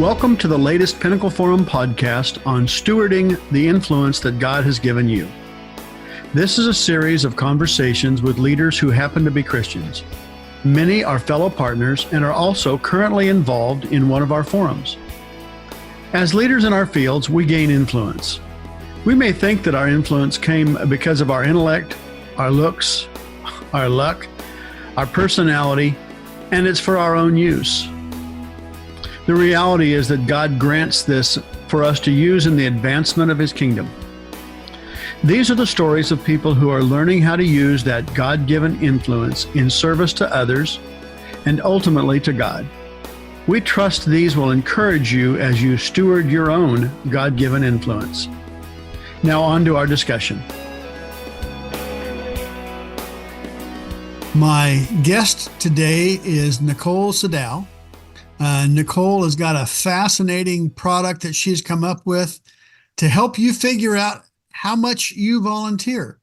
Welcome to the latest Pinnacle Forum podcast on stewarding the influence that God has given you. This is a series of conversations with leaders who happen to be Christians. Many are fellow partners and are also currently involved in one of our forums. As leaders in our fields, we gain influence. We may think that our influence came because of our intellect, our looks, our luck, our personality, and it's for our own use. The reality is that God grants this for us to use in the advancement of His kingdom. These are the stories of people who are learning how to use that God-given influence in service to others and ultimately to God. We trust these will encourage you as you steward your own God-given influence. Now on to our discussion. My guest today is Nicole Sdao. Nicole has got a fascinating product that she's come up with to help you figure out how much you volunteer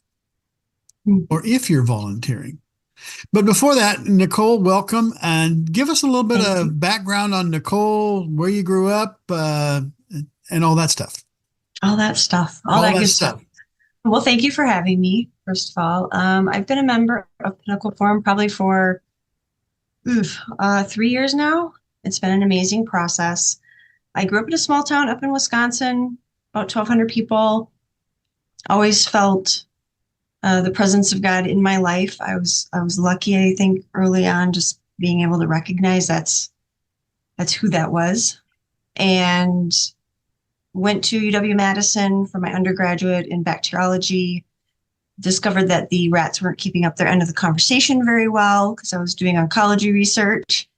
or if you're volunteering. But before that, Nicole, welcome, and give us a little bit of background on Nicole, where you grew up, and all that stuff. All that good stuff. Well, thank you for having me, first of all. I've been a member of Pinnacle Forum probably for 3 years now. It's been an amazing process. I grew up in a small town up in Wisconsin, about 1,200 people. Always felt the presence of God in my life. I was lucky, I think, early on, just being able to recognize that's who that was. And went to UW-Madison for my undergraduate in bacteriology. Discovered that the rats weren't keeping up their end of the conversation very well because I was doing oncology research.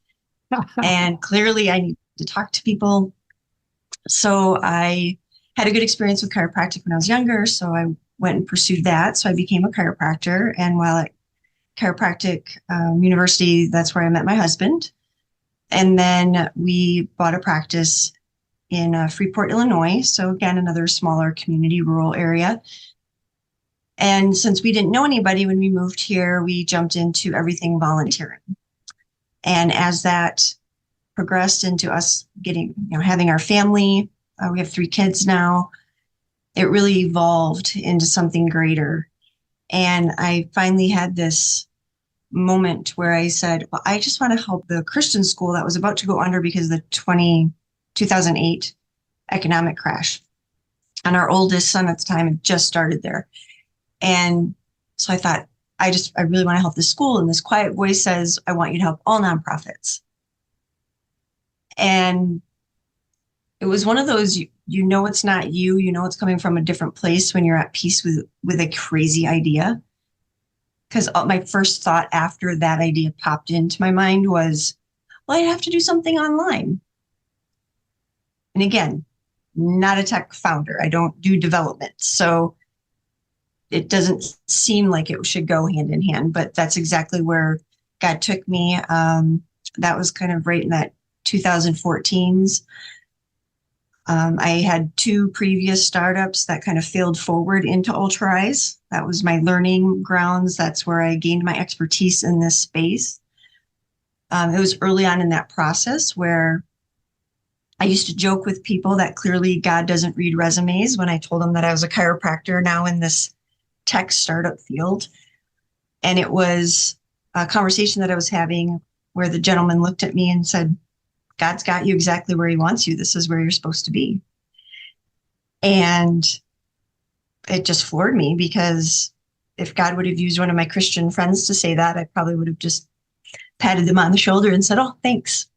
And clearly I need to talk to people. So I had a good experience with chiropractic when I was younger. So I went and pursued that. So I became a chiropractor. And while at chiropractic university, that's where I met my husband. And then we bought a practice in Freeport, Illinois. So again, another smaller community, rural area. And since we didn't know anybody when we moved here, we jumped into everything volunteering. And as that progressed into us having our family, we have 3 kids now, it really evolved into something greater. And I finally had this moment where I said, well, I just want to help the Christian school that was about to go under because of the 2008 economic crash. And our oldest son at the time had just started there. And so I thought, I really want to help this school. And this quiet voice says, I want you to help all nonprofits. And it was one of those, you know, it's not you, it's coming from a different place when you're at peace with a crazy idea. Because my first thought after that idea popped into my mind was, well, I'd have to do something online. And again, not a tech founder. I don't do development. So it doesn't seem like it should go hand in hand, but that's exactly where God took me. That was kind of right in that 2014s. I had 2 previous startups that kind of failed forward into Altruize. That was my learning grounds. That's where I gained my expertise in this space. It was early on in that process where I used to joke with people that clearly God doesn't read resumes when I told them that I was a chiropractor now in this tech startup field. And it was a conversation that I was having where the gentleman looked at me and said, God's got you exactly where He wants you. This is where you're supposed to be. And it just floored me because if God would have used one of my Christian friends to say that, I probably would have just patted them on the shoulder and said, oh, thanks.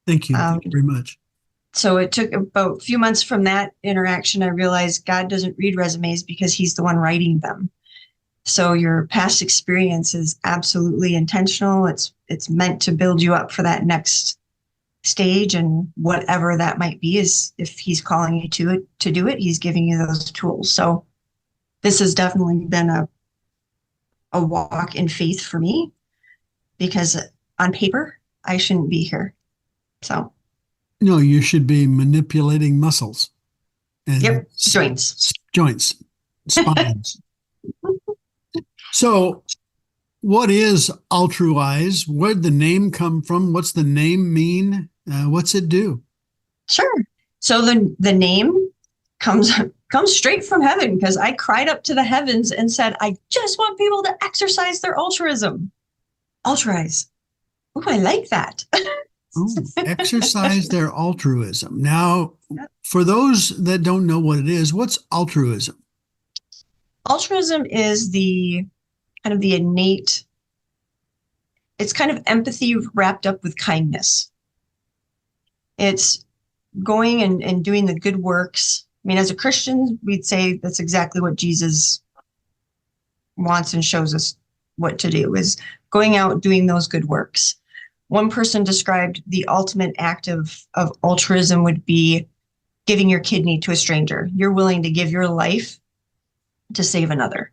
Thank you. Thank you very much. So it took about a few months from that interaction. I realized God doesn't read resumes because He's the one writing them. So your past experience is absolutely intentional. It's meant to build you up for that next stage, and whatever that might be is if He's calling you to do it, He's giving you those tools. So this has definitely been a walk in faith for me because on paper, I shouldn't be here. So. No, you should be manipulating muscles. And joints, spines. So what is Altruize? Where'd the name come from? What's the name mean? What's it do? Sure. So the name comes straight from heaven, because I cried up to the heavens and said, I just want people to exercise their altruism. Altruize. Oh, I like that. Ooh, exercise their altruism. Now, for those that don't know what it is, what's altruism? Altruism is the kind of the innate, it's kind of empathy wrapped up with kindness. It's going and doing the good works. I mean, as a Christian, we'd say that's exactly what Jesus wants and shows us what to do, is going out doing those good works. One person described the ultimate act of altruism would be giving your kidney to a stranger. You're willing to give your life to save another.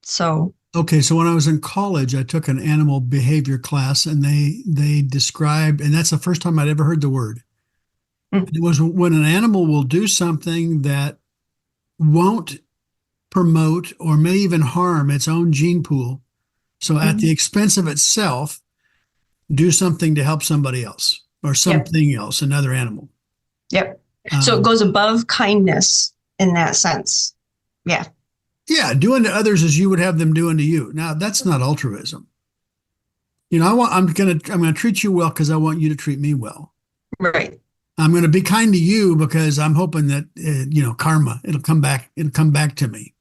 So Okay, so when I was in college, I took an animal behavior class, and they described, and that's the first time I'd ever heard the word. It was when an animal will do something that won't promote or may even harm its own gene pool. So at the expense of itself, do something to help somebody else or something else, another animal. Yep. So it goes above kindness in that sense. Yeah. Yeah, doing to others as you would have them doing to you. Now, that's not altruism. You know, I'm gonna treat you well because I want you to treat me well. Right. I'm going to be kind to you because I'm hoping that karma, it'll come back to me.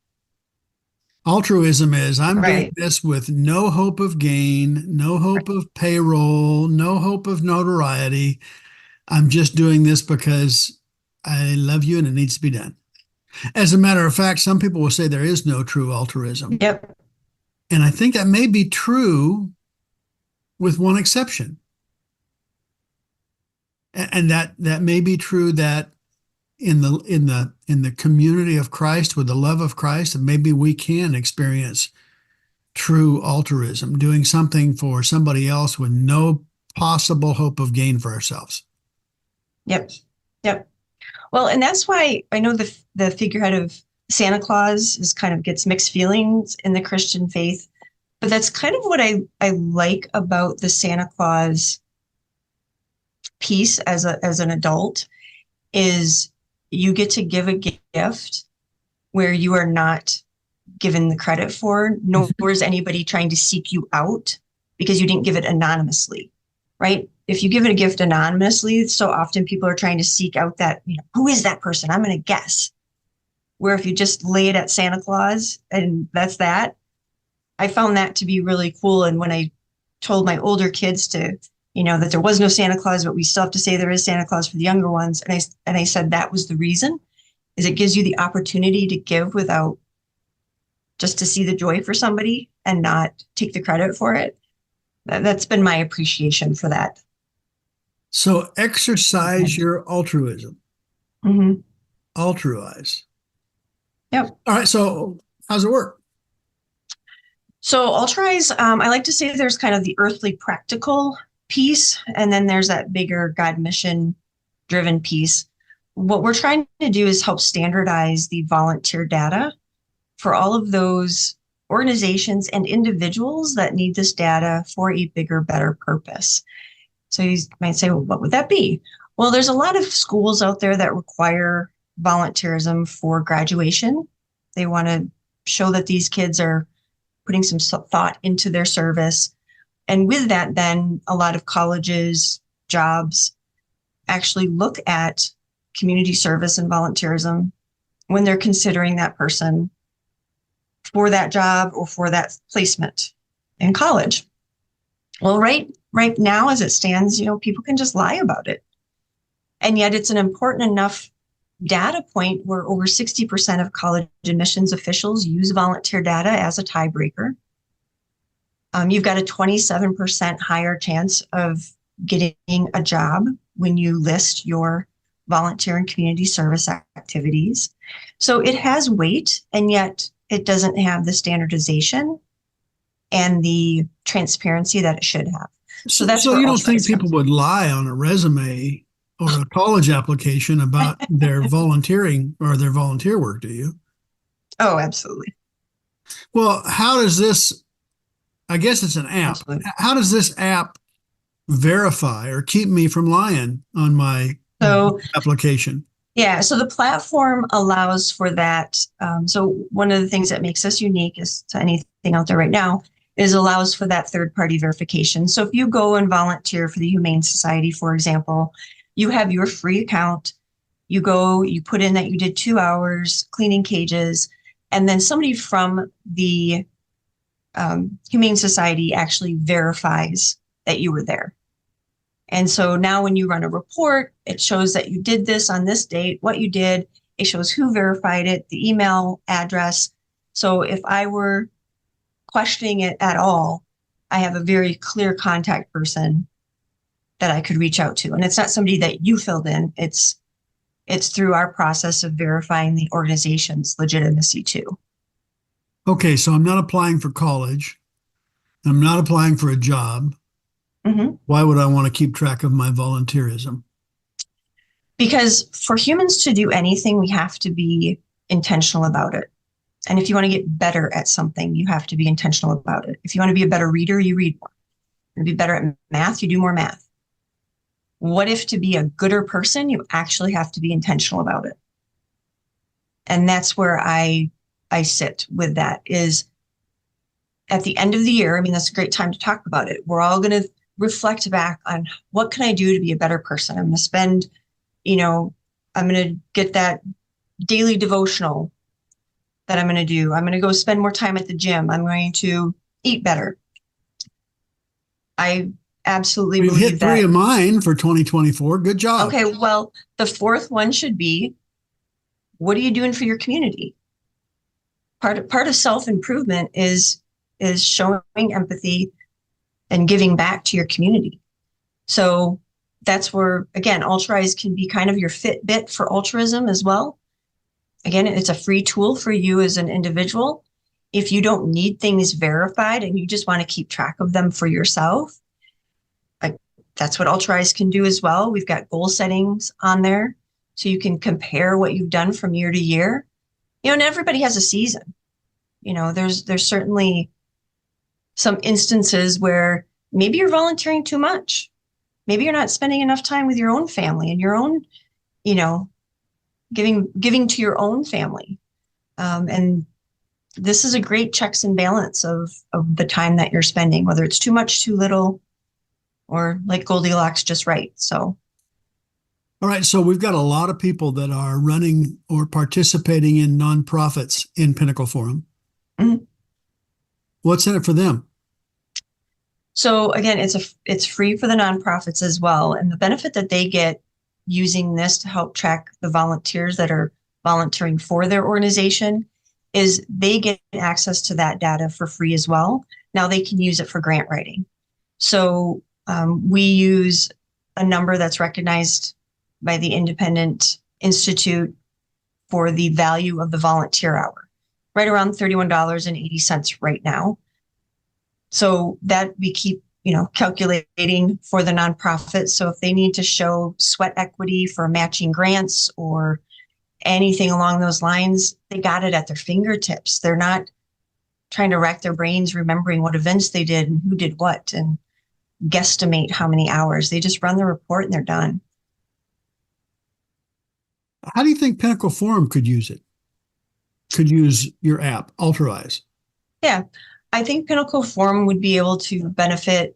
Altruism is I'm doing this with no hope of gain, no hope of payroll, no hope of notoriety. I'm just doing this because I love you and it needs to be done. As a matter of fact, some people will say there is no true altruism. Yep. And I think that may be true with one exception. And that may be true that in the community of Christ, with the love of Christ, and maybe we can experience true altruism, doing something for somebody else with no possible hope of gain for ourselves. Yep. Yep. Well, and that's why I know the figurehead of Santa Claus is kind of gets mixed feelings in the Christian faith, but that's kind of what I like about the Santa Claus piece as an adult, is you get to give a gift where you are not given the credit for, nor is anybody trying to seek you out because you didn't give it anonymously, right? If you give it a gift anonymously, so often people are trying to seek out that, who is that person? I'm going to guess. Where if you just lay it at Santa Claus and that's that, I found that to be really cool. And when I told my older kids to, that there was no Santa Claus, but we still have to say there is Santa Claus for the younger ones. And I said that was the reason, is it gives you the opportunity to give without, just to see the joy for somebody and not take the credit for it. That's been my appreciation for that. So exercise your altruism. Mm-hmm. Altruize. Yep. All right. So how's it work? So Altruize, I like to say there's kind of the earthly practical piece, and then there's that bigger God mission driven piece. What we're trying to do is help standardize the volunteer data for all of those organizations and individuals that need this data for a bigger, better purpose. So you might say, well, what would that be? Well, there's a lot of schools out there that require volunteerism for graduation. They want to show that these kids are putting some thought into their service. And with that, then a lot of colleges, jobs actually look at community service and volunteerism when they're considering that person for that job or for that placement in college. Well, right now, as it stands, people can just lie about it. And yet it's an important enough data point where over 60% of college admissions officials use volunteer data as a tiebreaker. You've got a 27% higher chance of getting a job when you list your volunteer and community service activities. So it has weight, and yet it doesn't have the standardization and the transparency that it should have. So that's so you don't think people would lie on a resume or a college application about their volunteering or their volunteer work, do you? Oh, absolutely. Well, how does this, I guess it's an app. Absolutely. How does this app verify or keep me from lying on my So application? yeah, so the platform allows for that. So one of the things that makes us unique is to anything out there right now is allows for that third party verification. So if you go and volunteer for the Humane Society, for example, you have your free account. You go, you put in that you did 2 hours cleaning cages, and then somebody from the Humane Society actually verifies that you were there. And so now when you run a report, it shows that you did this on this date, what you did. It shows who verified it, the email address. So if I were questioning it at all, I have a very clear contact person that I could reach out to. And it's not somebody that you filled in. It's through our process of verifying the organization's legitimacy too. Okay, so I'm not applying for college. I'm not applying for a job. Mm-hmm. Why would I want to keep track of my volunteerism? Because for humans to do anything, we have to be intentional about it. And if you want to get better at something, you have to be intentional about it. If you want to be a better reader, you read more. To be better at math, you do more math. What if to be a gooder person, you actually have to be intentional about it? And that's where I sit with that is at the end of the year. I mean, that's a great time to talk about it. We're all going to reflect back on what can I do to be a better person? I'm going to spend, I'm going to get that daily devotional that I'm going to do. I'm going to go spend more time at the gym. I'm going to eat better. I absolutely We've believe hit that. 3 of mine for 2024. Good job. Okay, well, the fourth one should be, what are you doing for your community? Part of self-improvement is showing empathy and giving back to your community. So that's where, again, Altruize can be kind of your Fitbit for altruism as well. Again, it's a free tool for you as an individual. If you don't need things verified and you just want to keep track of them for yourself, that's what Altruize can do as well. We've got goal settings on there so you can compare what you've done from year to year. And everybody has a season. There's certainly some instances where maybe you're volunteering too much. Maybe you're not spending enough time with your own family and your own, giving to your own family. And this is a great checks and balance of the time that you're spending, whether it's too much, too little, or like Goldilocks, just right. So. All right. So we've got a lot of people that are running or participating in nonprofits in Pinnacle Forum. Mm-hmm. What's in it for them? So again, it's free for the nonprofits as well. And the benefit that they get using this to help track the volunteers that are volunteering for their organization is they get access to that data for free as well. Now they can use it for grant writing. So we use a number that's recognized by the Independent Institute for the value of the volunteer hour, right around $31.80 right now. So that we keep, calculating for the nonprofits. So if they need to show sweat equity for matching grants or anything along those lines, they got it at their fingertips. They're not trying to rack their brains remembering what events they did and who did what and guesstimate how many hours. They just run the report and they're done. How do you think Pinnacle Forum could use it? Could use your app, Altruize? Yeah, I think Pinnacle Forum would be able to benefit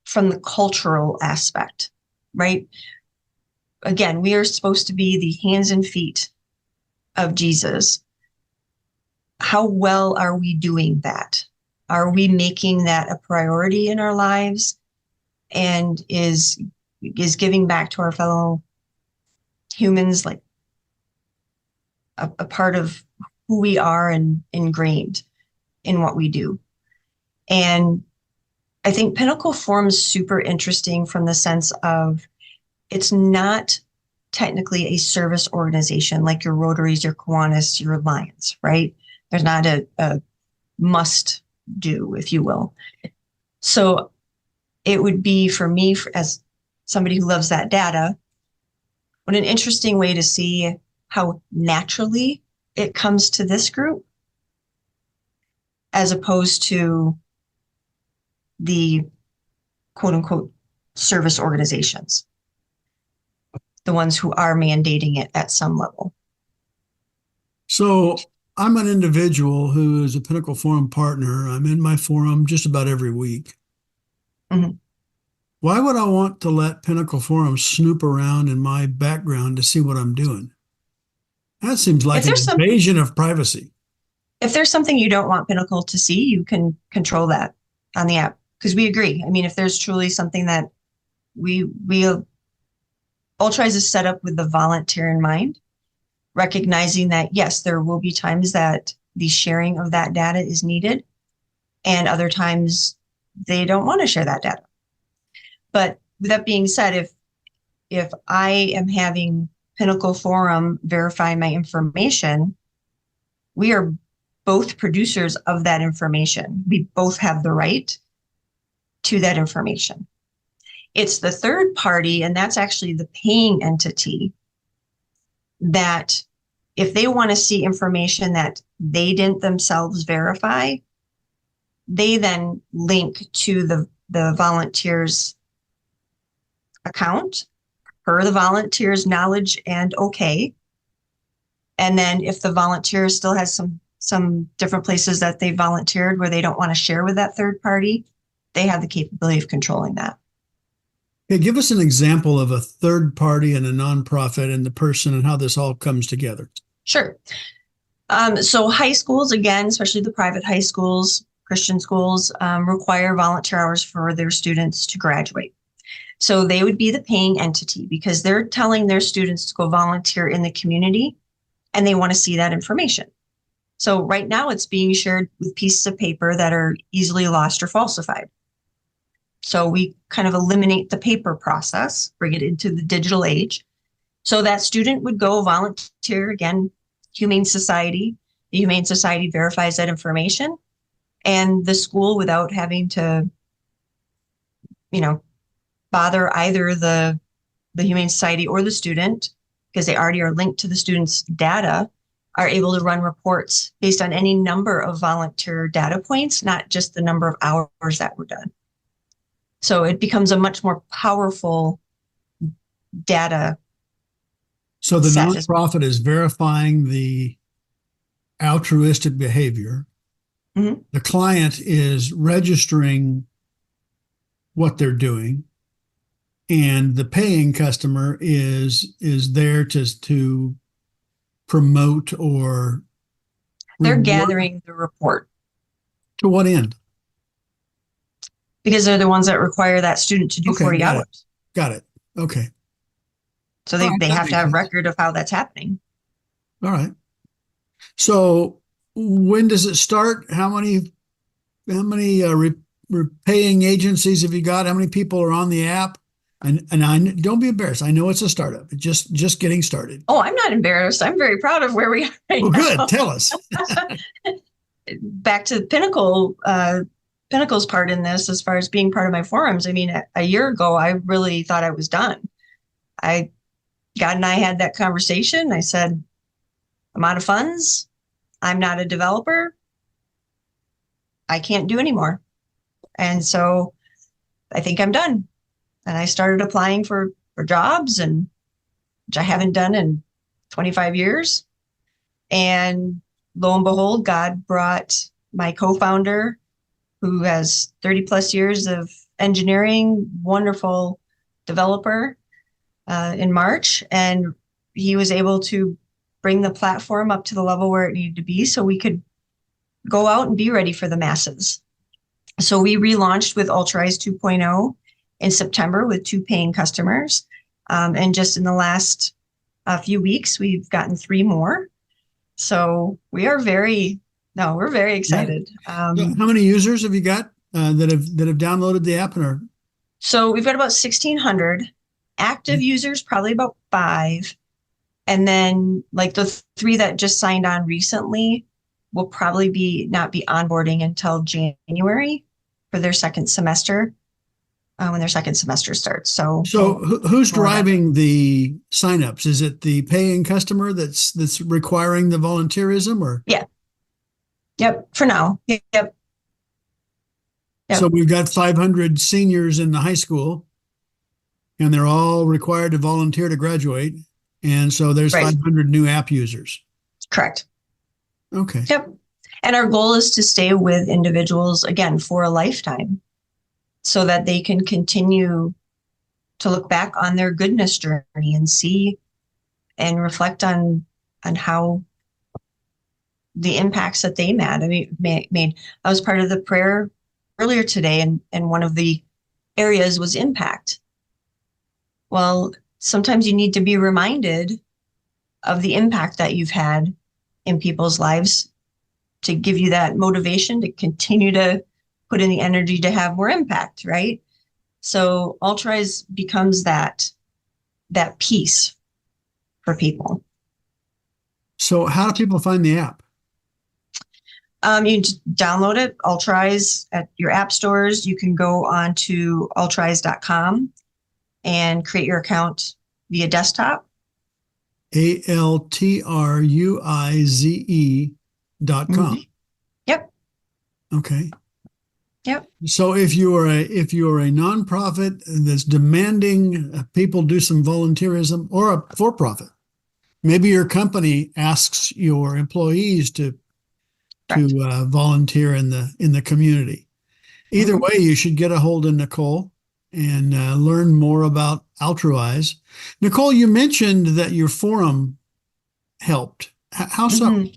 from the cultural aspect, right? Again, we are supposed to be the hands and feet of Jesus. How well are we doing that? Are we making that a priority in our lives? And is giving back to our fellow humans like a part of who we are and ingrained in what we do? And I think Pinnacle Forum is super interesting from the sense of it's not technically a service organization like your Rotaries, your Kiwanis, your Lions, right? There's not a must do, if you will. So it would be for me, as somebody who loves that data, what an interesting way to see how naturally it comes to this group as opposed to the quote unquote service organizations, the ones who are mandating it at some level. So I'm an individual who is a Pinnacle Forum partner. I'm in my forum just about every week. Mhm. Why would I want to let Pinnacle Forum snoop around in my background to see what I'm doing? That seems like an invasion of privacy. If there's something you don't want Pinnacle to see, you can control that on the app, because we agree. I mean, if there's truly something that we Altruize is set up with the volunteer in mind, recognizing that, yes, there will be times that the sharing of that data is needed, and other times they don't want to share that data. But with that being said, if I am having Pinnacle Forum verify my information, we are both producers of that information. We both have the right to that information. It's the third party, and that's actually the paying entity, that if they want to see information that they didn't themselves verify, they then link to the volunteer's account per the volunteer's knowledge and okay. And then if the volunteer still has some different places that they volunteered where they don't want to share with that third party, they have the capability of controlling that. Okay, give us an example of a third party and a nonprofit and the person and how this all comes together. Sure. So high schools, again, especially the private high schools, Christian schools, require volunteer hours for their students to graduate. So they would be the paying entity because they're telling their students to go volunteer in the community, and they want to see that information. So right now it's being shared with pieces of paper that are easily lost or falsified. So we kind of eliminate the paper process, bring it into the digital age. So that student would go volunteer, again, Humane Society. The Humane Society verifies that information, and the school, without having to, bother either the Humane Society or the student, because they already are linked to the student's data, are able to run reports based on any number of volunteer data points, not just the number of hours that were done. So it becomes a much more powerful data. So the nonprofit is verifying the altruistic behavior. Mm-hmm. The client is registering what they're doing, and the paying customer is there to promote or they're gathering the report. To what end? Because they're the ones that require that student to do 40 hours. Got it. Okay. So they have to have record of how that's happening. All right. So when does it start? How many paying agencies have you got? How many people are on the app? And don't be embarrassed. I know it's a startup. It's just getting started. Oh, I'm not embarrassed. I'm very proud of where we are right now. Good. Tell us. Back to Pinnacle's part in this, as far as being part of my forums. I mean, a year ago, I really thought I was done. God and I had that conversation. I said, I'm out of funds. I'm not a developer. I can't do anymore. And so I think I'm done. And I started applying for jobs, and which I haven't done in 25 years. And lo and behold, God brought my co-founder, who has 30 plus years of engineering, wonderful developer, in March. And he was able to bring the platform up to the level where it needed to be so we could go out and be ready for the masses. So we relaunched with Altruize 2.0 in September with 2 paying customers. And just in the last few weeks, we've gotten 3 more. So we're very excited. How many users have you got that have downloaded the app and are? So we've got about 1,600 active users, probably about 5. And then like the 3 that just signed on recently will probably not be onboarding until January for their second semester, when their second semester starts. So who's driving the signups? Is it the paying customer that's requiring the volunteerism, or? Yeah. Yep. For now. Yep. Yep. So we've got 500 seniors in the high school, and they're all required to volunteer to graduate. And so there's Right. 500 new app users. Correct. Okay. Yep. And our goal is to stay with individuals, again, for a lifetime so that they can continue to look back on their goodness journey and see and reflect on how the impacts that they made. I was part of the prayer earlier today, and one of the areas was impact. Well, sometimes you need to be reminded of the impact that you've had in people's lives to give you that motivation to continue to put in the energy to have more impact, right? So Altruize becomes that piece for people. So how do people find the app? You just download it, Altruize, at your app stores. You can go on to altruize.com and create your account via desktop. Altruize.com. Mm-hmm. Yep. Okay. Yep. So if you are a nonprofit that's demanding people do some volunteerism, or a for-profit, maybe your company asks your employees to volunteer in the community. Either Mm-hmm. way, you should get a hold of Nicole and learn more about Altruize. Nicole, you mentioned that your forum helped. How so? Mm-hmm.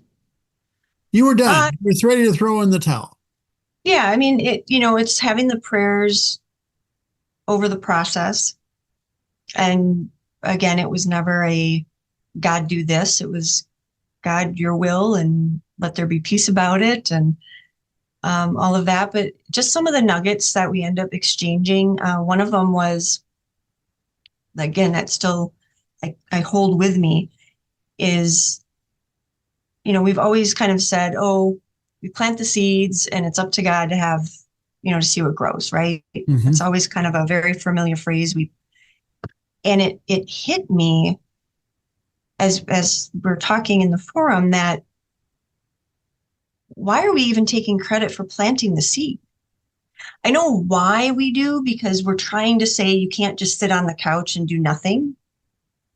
You were done. You were ready to throw in the towel. Yeah, I mean, it's having the prayers over the process. And again, it was never a God do this. It was God, your will, and let there be peace about it, and all of that. But just some of the nuggets that we end up exchanging. One of them was, again, that still I hold with me, is, we've always kind of said, oh, we plant the seeds and it's up to God to have, to see what grows, right? Mm-hmm. It's always kind of a very familiar phrase. And it hit me as we're talking in the forum, that why are we even taking credit for planting the seed? I know why we do, because we're trying to say you can't just sit on the couch and do nothing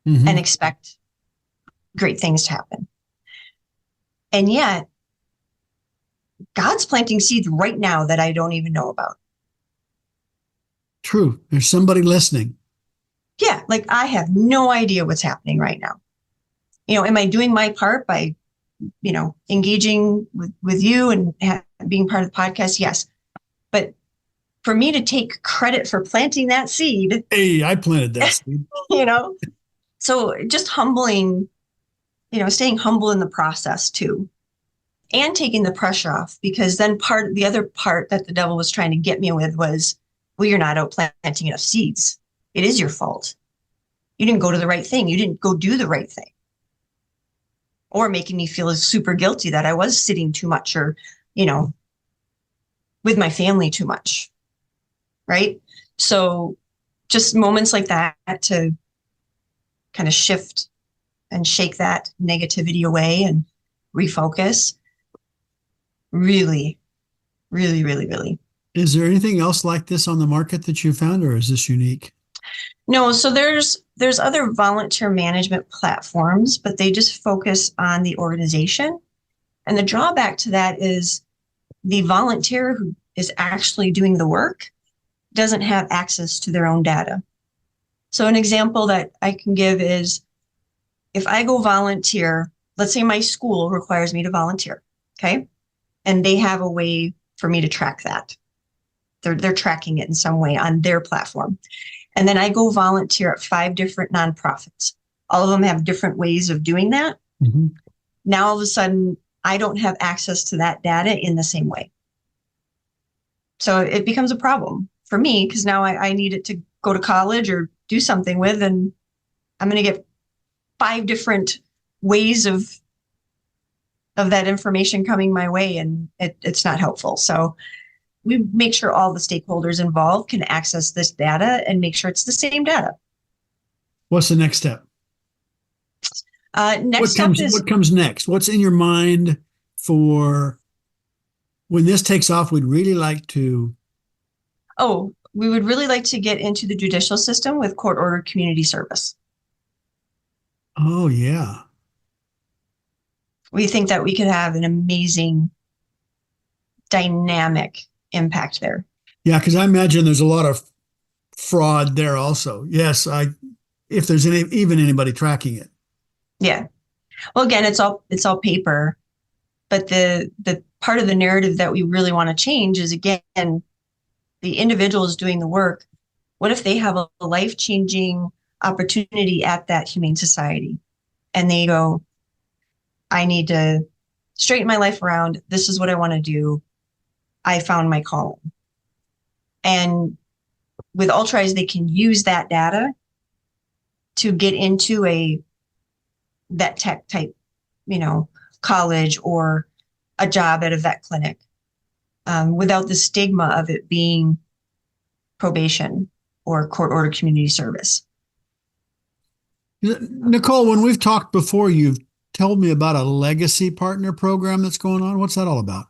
Mm-hmm. and expect great things to happen. And yet, God's planting seeds right now that I don't even know about. True. There's somebody listening. Yeah, like I have no idea what's happening right now. Am I doing my part by, engaging with you and being part of the podcast? Yes. But for me to take credit for planting that seed. Hey, I planted that seed. So just humbling, staying humble in the process too. And taking the pressure off, because then the other part that the devil was trying to get me with was, well, you're not out planting enough seeds. It is your fault. You didn't go to the right thing. You didn't go do the right thing. Or making me feel super guilty that I was sitting too much, or, with my family too much. Right? So just moments like that to kind of shift and shake that negativity away and refocus. Really, really, really, really. Is there anything else like this on the market that you found, or is this unique? No, so there's other volunteer management platforms, but they just focus on the organization. And the drawback to that is the volunteer who is actually doing the work doesn't have access to their own data. So an example that I can give is, if I go volunteer, let's say my school requires me to volunteer, okay? And they have a way for me to track that. They're tracking it in some way on their platform. And then I go volunteer at 5 different nonprofits. All of them have different ways of doing that. Mm-hmm. Now, all of a sudden, I don't have access to that data in the same way. So it becomes a problem for me, because now I need it to go to college or do something with, and I'm going to get 5 different ways of that information coming my way, and it's not helpful. So we make sure all the stakeholders involved can access this data and make sure it's the same data. What's the next step? What comes next? What's in your mind for when this takes off? We'd really like to Oh, we would really like to get into the judicial system with court-ordered community service. Oh, yeah. We think that we could have an amazing dynamic impact there. Yeah, because I imagine there's a lot of fraud there also. Yes, if there's even anybody tracking it. Yeah. Well, again, it's all paper, but the part of the narrative that we really want to change is, again, the individuals doing the work. What if they have a life-changing opportunity at that humane society and they go, I need to straighten my life around. This is what I want to do. I found my calling. And with Altruize, they can use that data to get into that tech type, college or a job at a vet clinic, without the stigma of it being probation or court-ordered community service. Nicole, when we've talked before, you've told me about a legacy partner program that's going on. What's that all about?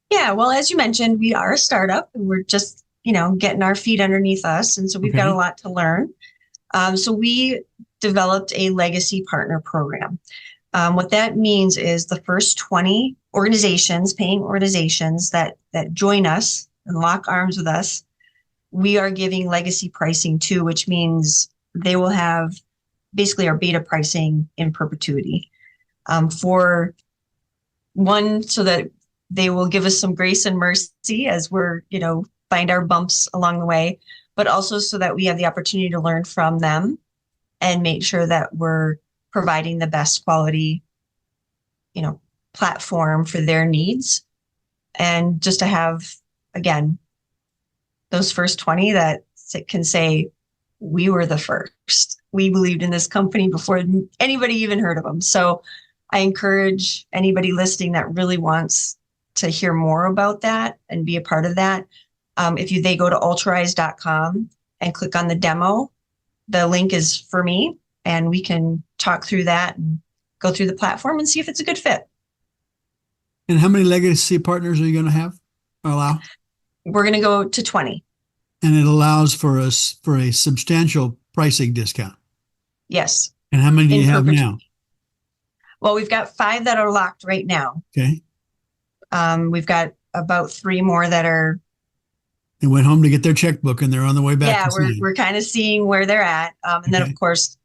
Yeah, well, as you mentioned, we are a startup and we're just, getting our feet underneath us. And so we've got a lot to learn. So we developed a legacy partner program. What that means is the first 20 organizations, paying organizations that join us and lock arms with us, we are giving legacy pricing to, which means they will have basically our beta pricing in perpetuity. For one, so that they will give us some grace and mercy as we're, find our bumps along the way, but also so that we have the opportunity to learn from them and make sure that we're providing the best quality, platform for their needs. And just to have, again, those first 20 that can say, we were the first. We believed in this company before anybody even heard of them. So I encourage anybody listening that really wants to hear more about that and be a part of that. If they go to altruize.com and click on the demo, the link is for me and we can talk through that and go through the platform and see if it's a good fit. And how many legacy partners are you going to have or allow? We're going to go to 20. And it allows for a substantial pricing discount. Yes. And how many do you have now? Well, we've got 5 that are locked right now. Okay. We've got about 3 more that are. They went home to get their checkbook and they're on the way back. Yeah, we're kind of seeing where they're at. And then, of course,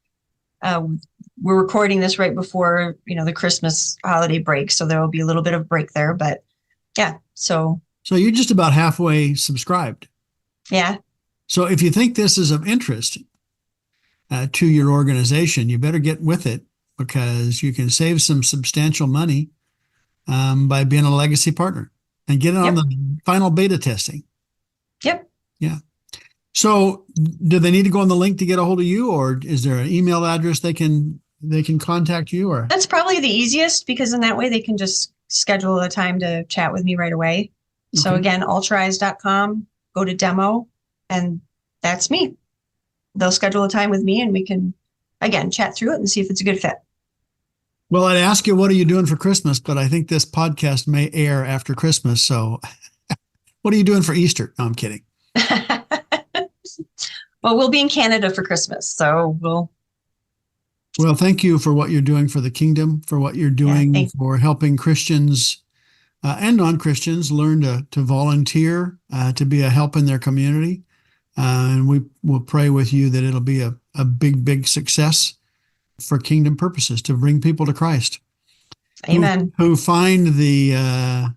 we're recording this right before, the Christmas holiday break. So there will be a little bit of break there. But yeah, so you're just about halfway subscribed. Yeah. So if you think this is of interest to your organization, you better get with it because you can save some substantial money by being a legacy partner and get it on the final beta testing. Yep. Yeah. So do they need to go on the link to get a hold of you, or is there an email address they can contact you? Or that's probably the easiest, because in that way they can just schedule a time to chat with me right away. Okay. So again, altruize.com, go to demo, and that's me. They'll schedule a time with me and we can, again, chat through it and see if it's a good fit. Well, I'd ask you, what are you doing for Christmas? But I think this podcast may air after Christmas. So what are you doing for Easter? No, I'm kidding. Well, we'll be in Canada for Christmas. So Well, thank you for what you're doing for the kingdom, for what you're doing for helping Christians and non-Christians learn to volunteer, to be a help in their community. And we will pray with you that it'll be a big, big success for kingdom purposes, to bring people to Christ. Amen. Who find the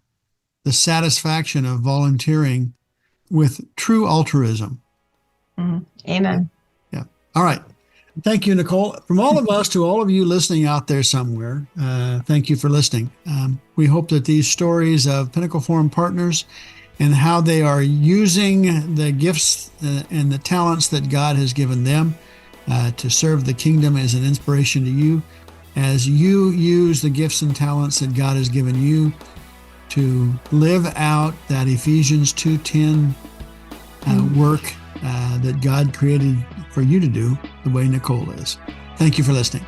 satisfaction of volunteering with true altruism. Mm-hmm. Amen. Yeah. All right. Thank you, Nicole. From all of us to all of you listening out there somewhere, thank you for listening. We hope that these stories of Pinnacle Forum partners and how they are using the gifts and the talents that God has given them to serve the kingdom as an inspiration to you, as you use the gifts and talents that God has given you to live out that Ephesians 2:10 work that God created for you to do the way Nicole is. Thank you for listening.